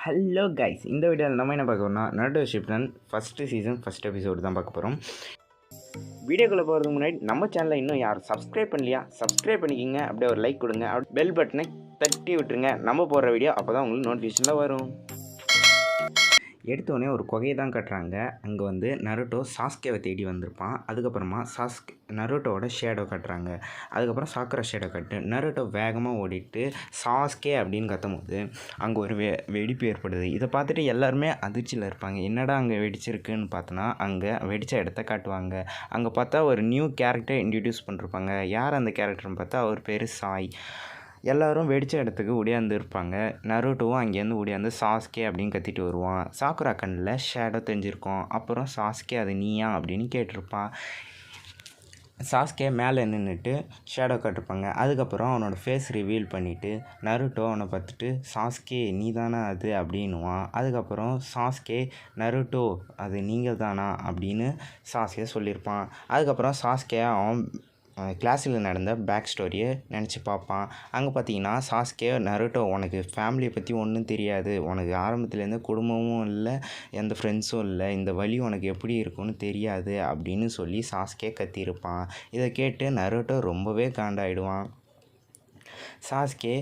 Hello guys, இந்த வீடியோவில் நம்ம என்ன பார்க்க போறோம்னா Naruto Shippuden first season first episode தான் பார்க்க போகிறோம். வீடியோக்குள்ளே போகிறதுக்கு முன்னாடி நம்ம சேனலை இன்னும் யாரும் சப்ஸ்கிரைப் பண்ணலையா, சப்ஸ்கிரைப் பண்ணிக்கிங்க. அப்படியே ஒரு லைக் கொடுங்க, அப்படியே பெல் பட்டனை தட்டி விட்டுருங்க. நம்ம போடுற வீடியோ அப்போ தான் உங்களுக்கு நோட்டிஃபிகேஷனில் வரும். எடுத்தோடனே ஒரு குகையை தான் கட்டுறாங்க. அங்கே வந்து நருட்டோ சாஸ்கேவை தேடி வந்திருப்பான். அதுக்கப்புறமா நருட்டோட ஷேடோ கட்டுறாங்க. அதுக்கப்புறம் சாக்குரா ஷேடோ கட்டு நருட்டோ வேகமாக ஓடிட்டு சாஸ்கே அப்படின்னு கத்தும் போது அங்கே ஒரு வெடிப்பு ஏற்படுது. இதை பார்த்துட்டு எல்லாருமே அதிர்ச்சியில் இருப்பாங்க. என்னடா அங்கே வெடிச்சிருக்குன்னு பார்த்தோன்னா அங்கே வெடித்த இடத்த காட்டுவாங்க. அங்கே பார்த்தா ஒரு நியூ கேரக்டர் இன்ட்ரடியூஸ் பண்ணிருப்பாங்க. யார் அந்த கேரக்டர்னு பார்த்தா அவர் பேர் சாய். எல்லோரும் வெடித்த இடத்துக்கு ஓடியாந்து இருப்பாங்க. நருட்டோவும் அங்கேருந்து ஓடியாந்து சாஸ்கே அப்படின்னு கத்திட்டு வருவான். சாக்குரா கண்ணில் ஷேடோ தெரிஞ்சிருக்கும். அப்புறம் சாஸ்கே அது நீயா அப்படின்னு கேட்டிருப்பான். சாஸ்கே மேலே நின்றுட்டு ஷேடோ காட்டிருப்பாங்க. அதுக்கப்புறம் அவனோட ஃபேஸ் ரிவீல் பண்ணிவிட்டு நருட்டோ அவனை பார்த்துட்டு சாஸ்கே நீ தானே அது அப்படின்னுவான். அதுக்கப்புறம் சாஸ்கே நருட்டோ அது நீங்கள் தானா அப்படின்னு சாஸ்கே சொல்லியிருப்பான். அதுக்கப்புறம் சாஸ்கே அவன் கிளாஸில் நடந்த பேக் ஸ்டோரியை நினச்சி பார்ப்பான். அங்கே பார்த்தீங்கன்னா சாஸ்கே நருட்டோ உனக்கு ஃபேமிலியை பற்றி ஒன்றும் தெரியாது, உனக்கு ஆரம்பத்துலேருந்து குடும்பமும் இல்லை, எந்த ஃப்ரெண்ட்ஸும் இல்லை, இந்த வழி உனக்கு எப்படி இருக்குன்னு தெரியாது அப்படின்னு சொல்லி சாஸ்கே கத்தியிருப்பான். இதை கேட்டு நருட்டோ ரொம்பவே காண்டாயிடுவான். சாஸ்கே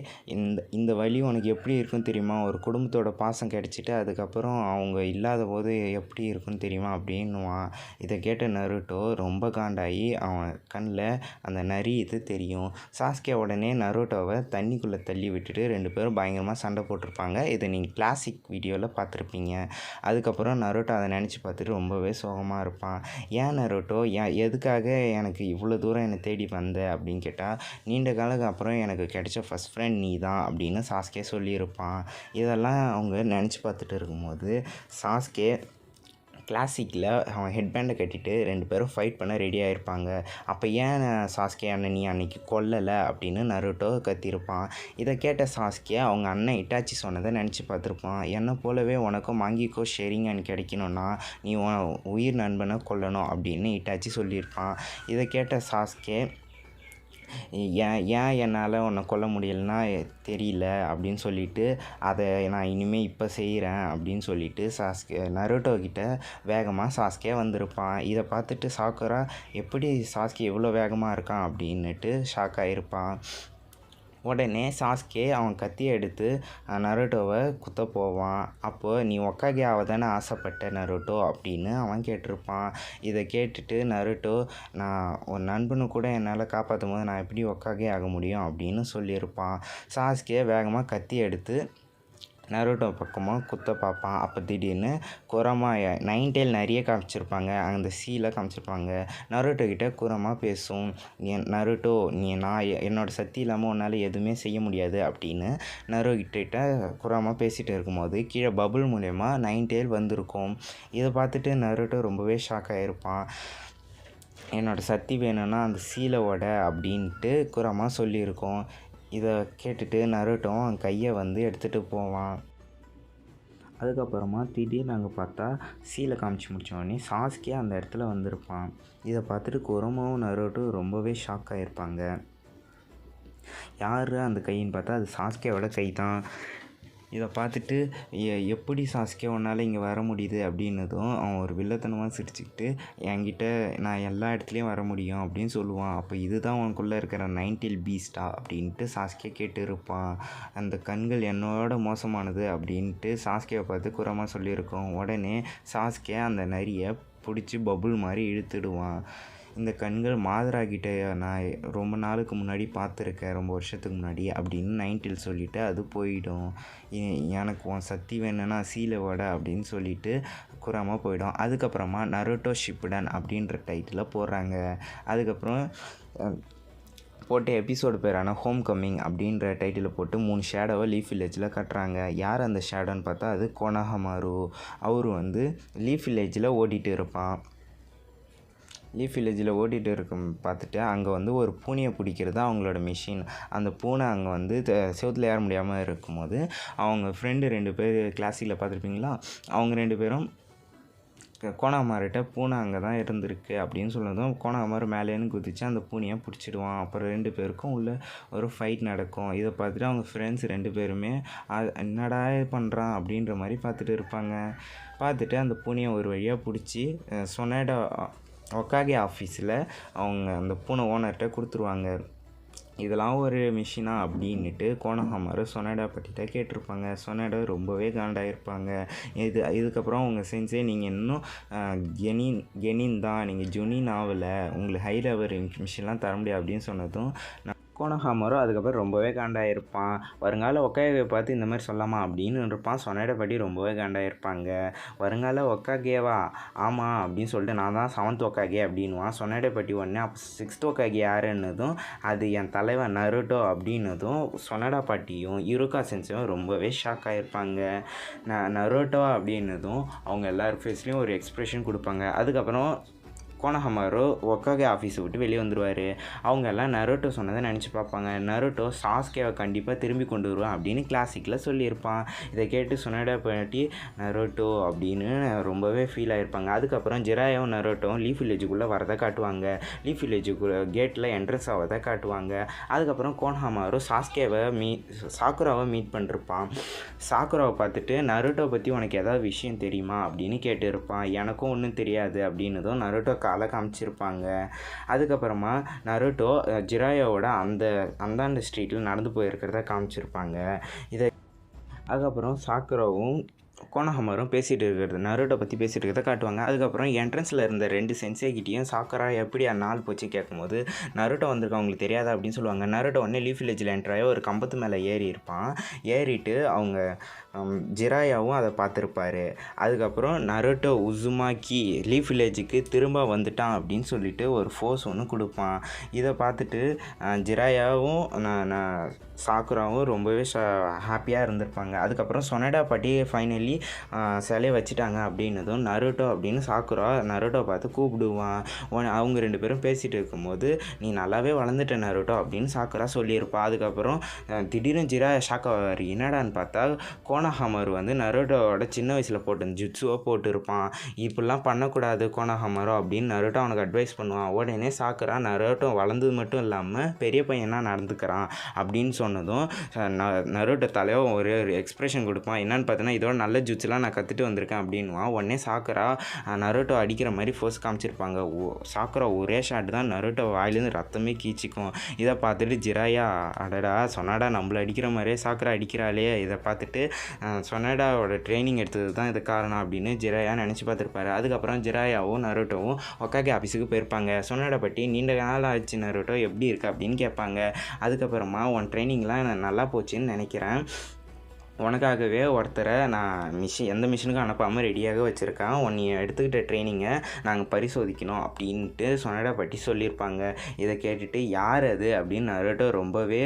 இந்த வழி உனக்கு எப்படி இருக்குன்னு தெரியுமா, ஒரு குடும்பத்தோட பாசம் கிடச்சிட்டு அதுக்கப்புறம் அவங்க இல்லாத போது எப்படி இருக்குன்னு தெரியுமா அப்படின்னுவான். இதை கேட்ட நருட்டோ ரொம்ப காண்டாகி அவன் கண்ணில் அந்த நரி இது தெரியும். சாஸ்கே உடனே நருட்டோவை தண்ணிக்குள்ளே தள்ளி விட்டுட்டு 2 பேரும் பயங்கரமாக சண்டை போட்டிருப்பாங்க. இதை நீங்கள் கிளாசிக் வீடியோவில் பார்த்துருப்பீங்க. அதுக்கப்புறம் நருட்டோ அதை நினச்சி பார்த்துட்டு ரொம்பவே சோகமாக இருப்பான். ஏன் நருட்டோ எதுக்காக எனக்கு இவ்வளோ தூரம் என்னை தேடி வந்த அப்படின்னு கேட்டால், நீண்ட காலத்துக்கு அப்புறம் எனக்கு கிடைச்ச ஃபஸ்ட் ஃப்ரெண்ட் நீ தான் அப்படின்னு சாஸ்கே சொல்லியிருப்பான். இதெல்லாம் அவங்க நினச்சி பார்த்துட்டு இருக்கும்போது சாஸ்கே கிளாசிக்கில் அவன் ஹெட்பேண்டை கட்டிட்டு 2 பேரும் ஃபைட் பண்ண ரெடி ஆகிருப்பாங்க. அப்போ ஏன் சாஸ்கே அண்ணன் நீ அன்னைக்கு கொல்லலை அப்படின்னு நருட்டோ கத்திருப்பான். இதை கேட்ட சாஸ்கே அவங்க அண்ணன் இட்டாச்சி சொன்னதை நினச்சி பார்த்துருப்பான். என்னை போலவே உனக்கும் மாங்கிக்கோ ஷேரிங் அண்ட் கிடைக்கணும்னா நீ உயிர் நண்பனை கொல்லணும் அப்படின்னு இட்டாச்சி சொல்லியிருப்பான். இதை கேட்ட சாஸ்கே ஏன் என்னால் உன்னை கொல்ல முடியலன்னா தெரியல அப்படின்னு சொல்லிவிட்டு அதை நான் இனிமேல் இப்போ செய்கிறேன் அப்படின்னு சொல்லிவிட்டு நருட்டோ கிட்ட வேகமாக சாஸ்கே வந்திருப்பான். இதை பார்த்துட்டு சாக்குரா எப்படி சாஸ்கே இவ்வளோ வேகமாக இருக்கான் அப்படின்னுட்டு ஷாக் ஆகிருப்பான். உடனே சாஸ்கே அவன் கத்தியை எடுத்து நருட்டோவை குத்த போவான். அப்போது நீ ஒக்காகே ஆவதானே ஆசைப்பட்ட நருட்டோ அப்படின்னு அவன் கேட்டிருப்பான். இதை கேட்டுட்டு நருட்டோ நான் ஒரு நண்பனு கூட என்னால் காப்பாற்றும் போது நான் எப்படி ஒக்காகே ஆக முடியும் அப்படின்னு சொல்லியிருப்பான். சாஸ்கே வேகமாக கத்தி எடுத்து நருட்டோ பக்கமாக குத்த பார்ப்பான். அப்போ திடீர்னு குரமா 9 டெயில் நிறைய காமிச்சிருப்பாங்க. அந்த சீலை காமிச்சிருப்பாங்க. நருட்டோ கிட்ட குரமா பேசும். நருட்டோ நான் என்னோடய சக்தி இல்லாமல் உன்னால் எதுவுமே செய்ய முடியாது அப்படின்னு நருட்டோ குரமா பேசிகிட்டு இருக்கும்போது கீழே பபுள் மூலயமா 9 டெயில் வந்திருக்கும். இதை பார்த்துட்டு நருட்டோ ரொம்பவே ஷாக் ஆகிருப்பான். என்னோடய சக்தி வேணும்னா அந்த சீலோட அப்படின்ட்டு குரமா சொல்லியிருக்கோம். இதை கேட்டுட்டு நருட்டோ அவன் கையை வந்து எடுத்துகிட்டு போவான். அதுக்கப்புறமா திடீர்னு அங்கே பார்த்தா சீலை காமிச்சு முடித்தோடனே சாஸ்கே அந்த இடத்துல வந்திருப்பான். இதை பார்த்துட்டு குரோமாவும் நருட்டோ ரொம்பவே ஷாக் ஆகிருப்பாங்க. யார் அந்த கைன்னு பார்த்தா அது சாஸ்கேவோட கை தான். இதை பார்த்துட்டு எப்படி சாஸ்கே உன்னால் இங்கே வர முடியுது அப்படின்னதும் அவன் ஒரு வில்லத்தனமாக சிரிச்சுக்கிட்டு என்கிட்ட நான் எல்லா இடத்துலையும் வர முடியும் அப்படின்னு சொல்லுவான். அப்போ இதுதான் உனக்குள்ளே இருக்கிற 9 டெயில் பீஸ்டா அப்படின்ட்டு சாஸ்கே கேட்டு இருப்பான். அந்த கண்கள் என்னோட மோசமானது அப்படின்ட்டு சாஸ்கேவை பார்த்து குரமாக சொல்லியிருக்கோம். உடனே சாஸ்கே அந்த நரியை பிடிச்சி பபுள் மாதிரி இழுத்துடுவான். இந்த கண்கள் மாதராகிட்ட நான் ரொம்ப நாளுக்கு முன்னாடி பார்த்துருக்கேன், ரொம்ப வருஷத்துக்கு முன்னாடி அப்படின்னு 9 டெயில் சொல்லிவிட்டு அது போயிடும். எனக்கு உன் சக்தி வேணும்னா சீலோட அப்படின்னு சொல்லிவிட்டு குரமாக போயிடும். அதுக்கப்புறமா நருட்டோ ஷிப்புடன் அப்படின்ற டைட்டில் போடுறாங்க. அதுக்கப்புறம் போட்ட எபிசோடு பேரான ஹோம் கம்மிங் அப்படின்ற டைட்டில் போட்டு 3 ஷேடோவை லீஃப் வில்லேஜில் கட்டுறாங்க. யார் அந்த ஷேடோன்னு பார்த்தா அது கொனஹமாரு. அவர் வந்து லீஃப் வில்லேஜில் ஓடிட்டு இருப்பான். லீஃப் வில்லேஜில் ஓடிட்டு இருக்கும் பார்த்துட்டு அங்கே வந்து ஒரு பூனையை பிடிக்கிறது அவங்களோட மிஷின். அந்த பூனை அங்கே வந்து செவுத்தில் ஏற முடியாமல் இருக்கும்போது அவங்க ஃப்ரெண்டு 2 பேர் கிளாஸில் பார்த்துருப்பீங்களா, அவங்க 2 பேரும் கோணாமார்கிட்ட பூனை அங்கே தான் இருந்திருக்கு அப்படின்னு சொன்னதும் கோணாமார் மேலேன்னு குதிச்சு அந்த பூனையை பிடிச்சிடுவான். அப்புறம் 2 பேருக்கும் உள்ள ஒரு ஃபைட் நடக்கும். இதை பார்த்துட்டு அவங்க ஃப்ரெண்ட்ஸ் 2 பேருமே என்னடா பண்ணுறான் அப்படின்ற மாதிரி பார்த்துட்டு இருப்பாங்க. பார்த்துட்டு அந்த பூனையை ஒரு வழியாக பிடிச்சி சொனேடா ஒக்காகே ஆஃபீஸில் அவங்க அந்த பூனை ஓனர்கிட்ட கொடுத்துருவாங்க. இதெல்லாம் ஒரு மிஷினா அப்படின்ட்டு கோனோஹாமாரு சொனேடா பற்றிட்ட கேட்டிருப்பாங்க. சொனேடா ரொம்பவே காண்டாயிருப்பாங்க. இதுக்கப்புறம் உங்கள் சென்ஸே நீங்கள் இன்னும் கெனின் தான், நீங்கள் ஜுனின் ஆகலை, உங்களுக்கு ஹை லெவல் மிஷின்லாம் தர முடியாது அப்படின்னு சொன்னதும் கோனோஹாமாரு அதுக்கப்புறம் ரொம்பவே காண்டாயிருப்பான். வருங்கால ஒக்காகேவை பார்த்து இந்த மாதிரி சொல்லாமா அப்படின்னு இருப்பான். சொனேடா பற்றி ரொம்பவே காண்டாயிருப்பாங்க. வருங்கால ஒக்காகேவா, ஆமாம் அப்படின்னு சொல்லிட்டு நான் தான் 7th ஒக்காகே அப்படின்வான். சொனேடா பற்றி உடனே அப்போ 6th ஒக்காகே யாருன்னதும் அது என் தலைவன் நருட்டோ அப்படின்னதும் சொனேடா பாட்டியும் இருகா சென்ஸையும் ரொம்பவே ஷாக் ஆகிருப்பாங்க. நருட்டோ அப்படின்னதும் அவங்க எல்லார் ஃபேஸ்லேயும் ஒரு எக்ஸ்ப்ரெஷன் கொடுப்பாங்க. அதுக்கப்புறம் கோனோஹாமாரு ஒக்காகே ஆஃபீஸை விட்டு வெளியே வந்துடுவார். அவங்க எல்லாம் நருட்டோ சொன்னதை நினச்சி பார்ப்பாங்க. நருட்டோ சாஸ்கேவை கண்டிப்பாக திரும்பி கொண்டு வருவான் அப்படின்னு கிளாசிக்கில் சொல்லியிருப்பான். இதை கேட்டு சொனேடா பாட்டி நருட்டோ அப்படின்னு ரொம்பவே ஃபீல் ஆகிருப்பாங்க. அதுக்கப்புறம் ஜிராயாவும் நருட்டோவும் லீஃப் வில்லேஜுக்குள்ளே வரதை காட்டுவாங்க. லீஃப் வில்லேஜுக்குள்ளே கேட்டில் என்ட்ரன்ஸ் ஆவதை காட்டுவாங்க. அதுக்கப்புறம் கோனோஹாமாரு சாக்குராவை மீட் பண்ணிருப்பான். சாக்குராவை பார்த்துட்டு நருட்டோ பற்றி உனக்கு ஏதாவது விஷயம் தெரியுமா அப்படின்னு கேட்டுருப்பான். எனக்கும் ஒன்றும் தெரியாது அப்படின்னதும் நருட்டோ காலை காமிச்சிருப்பாங்க. அதுக்கப்புறமா நருட்டோ ஜிராயாவோட அந்தாண்ட ஸ்ட்ரீட்டில் நடந்து போயிருக்கிறத காமிச்சிருப்பாங்க. அதுக்கப்புறம் சாக்குராவும் கோனோஹாமாரும் பேசிகிட்டு இருக்கிறது நருட்டோ பற்றி பேசிகிட்டு இருக்கிறத காட்டுவாங்க. அதுக்கப்புறம் என்ட்ரன்ஸில் இருந்த 2 சென்சேகிட்டையும் சாக்குரா எப்படி நாள் போச்சு கேட்கும்போது நருட்டோ வந்திருக்கா அவங்களுக்கு தெரியாதா அப்படின்னு சொல்லுவாங்க. நருட்டோ உடனே லீஃப் வில்லேஜில் என்ட்ராயோ ஒரு கம்பத்து மேலே ஏறி இருப்பான். ஏறிட்டு அவங்க ஜிராயாவும் அதை பார்த்துருப்பாரு. அதுக்கப்புறம் நருட்டோ உசுமாக்கி லீஃப் வில்லேஜுக்கு திரும்ப வந்துட்டான் அப்படின்னு சொல்லிட்டு ஒரு ஃபோர்ஸ் ஒன்று கொடுப்பான். இதை பார்த்துட்டு ஜிராயாவும் சாக்குராவும் ரொம்பவே ஹாப்பியாக இருந்திருப்பாங்க. அதுக்கப்புறம் சொனேடா பாட்டி ஃபைனலி சிலையை வச்சுட்டாங்க அப்படின்னதும் நருட்டோ அப்படின்னு சாக்குரா நருட்டோ பார்த்து கூப்பிடுவான். அவங்க 2 பேரும் பேசிகிட்டு இருக்கும்போது நீ நல்லாவே வளர்ந்துட்ட நருட்டோ அப்படின்னு சாக்குரா சொல்லியிருப்பான். அதுக்கப்புறம் திடீர்னு ஜிராயா ஷாக் ஆவார். என்னடான்னு பார்த்தா கோனோஹாமாரு வந்து நருட்டோவோட சின்ன வயசில் போட்ட ஜுட்ஸுவை போட்டிருப்பான். இப்படிலாம் பண்ணக்கூடாது கோனோஹாமாரு அப்படின்னு நருட்டோ அவனுக்கு அட்வைஸ் பண்ணுவான். உடனே சாக்குரா நருட்டோ வளர்ந்தது மட்டும் இல்லாமல் பெரிய பையனாக நடந்துக்கிறான் அப்படின்னு சொன்னதும் நருட்டோ தலையோ ஒரு எக்ஸ்ப்ரெஷன் கொடுப்பான். என்னன்னு பார்த்தீங்கன்னா இதோட நல்ல ஜூட்ஸ்லாம் நான் கற்றுட்டு வந்திருக்கேன் அப்படின்வான். உடனே சாக்குரா நருட்டோ அடிக்கிற மாதிரி ஃபோர்ஸ் காமிச்சிருப்பாங்க. சாக்குரா ஒரே ஷாட் தான் நருட்டோ வாயிலேருந்து ரத்தமே கீச்சிக்கும். இதை பார்த்துட்டு ஜிராயா அடடா சொனாடா நம்மளை அடிக்கிற மாதிரியே சாக்குரா அடிக்கிறாளே, இதை பார்த்துட்டு சொனேடாவோட ட்ரைனிங் எடுத்தது தான் இது காரணம் அப்படின்னு ஜிராயா நினச்சி பார்த்துருப்பாரு. அதுக்கப்புறம் ஜிராயாவும் நருட்டோவும் ஒக்காகே ஆஃபீஸுக்கு போயிருப்பாங்க. சொனேடா பற்றி நீண்ட நாள் ஆச்சு நருட்டோ எப்படி இருக்கு அப்படின்னு கேட்பாங்க. அதுக்கப்புறமா உன் ட்ரைனிங்லாம் நல்லா போச்சுன்னு நினைக்கிறேன், உனக்காகவே ஒருத்தரை நான் எந்த மிஷினுக்கும் அனுப்பாமல் ரெடியாக வச்சுருக்கேன், நீ எடுத்துக்கிட்ட ட்ரைனிங்கை நாங்கள் பரிசோதிக்கணும் அப்படின்ட்டு சொனேடா பற்றி சொல்லியிருப்பாங்க. இதை கேட்டுட்டு யார் அது அப்படின்னு நருட்டோ ரொம்பவே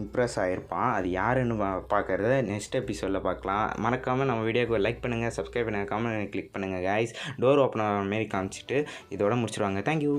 இம்ப்ரெஸ் ஆகிருப்பான். அது யாருன்னு பார்க்குறத நெக்ஸ்ட் எபிசோடில் பார்க்கலாம். மறக்காமல் நம்ம வீடியோக்கு லைக் பண்ணுங்கள், சப்ஸ்கிரைப் பண்ணுங்கள், கமெண்ட் கிளிக் பண்ணுங்கள் கைஸ். டோர் ஓப்பன் ஆகிற மாரி காமிச்சிட்டு இதோட முடிச்சிடுவாங்க. தேங்க்யூ.